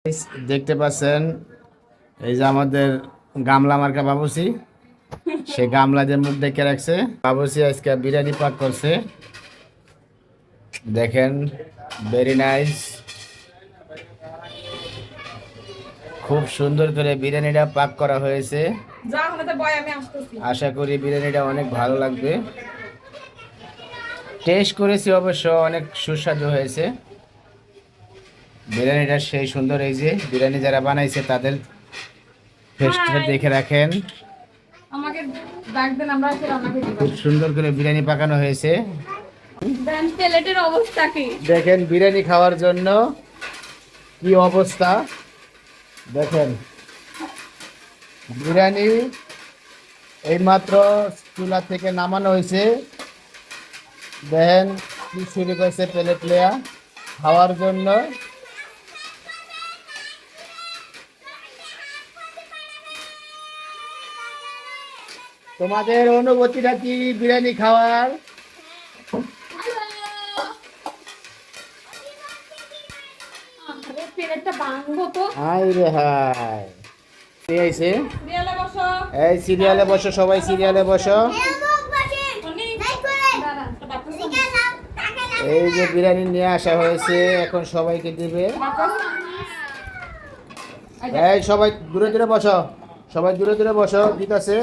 দেখতে পাচ্ছেন এই যে আমাদের গামলা মার্কা বাবুসি, সে গামলা যে মুখ ডেকে রাখছে। বাবুসি আজকে বিরিয়ানি পাক করছে, দেখেন ভেরি নাইস। খুব সুন্দর করে বিরিয়ানিটা পাক করা হয়েছে। আশা করি বিরিয়ানিটা অনেক ভালো লাগবে। টেস্ট করেছি অবশ্য, অনেক সুস্বাদু হয়েছে বিরিয়ানিটা, সেই সুন্দর। এই যে বিরিয়ানি যারা বানাইছে তাদের ফেসটা দেখে রাখেন, আমাকে ডাক দেন, আমরা এসে রান্না করে দিব। খুব সুন্দর করে বিরিয়ানি পাকানো হয়েছে। দেন প্লেটের অবস্থা কি দেখেন বিরিয়ানি খাওয়ার জন্য কি অবস্থা, দেখেন বিরিয়ানি এইমাত্র চুলা থেকে নামানো হয়েছে। দেখেন কি শুরু করেছে প্লেট লেয়া খাওয়ার জন্য। তোমাদের অনুভূতিটা কি বিরিয়ানি খাওয়ার? প্লেটটা ভাঙবো তো। হাই রে হাই, নিয়ে আইছে। সিরিয়ালে বসো। এই সিরিয়ালে বসো, সবাই সিরিয়ালে বসো। এই যে বিরিয়ানি নিয়ে আসা হয়েছে, এখন সবাইকে দিবে। এই সবাই দূরে দূরে বসো, সবাই দূরে দূরে বসো, দিতেছে।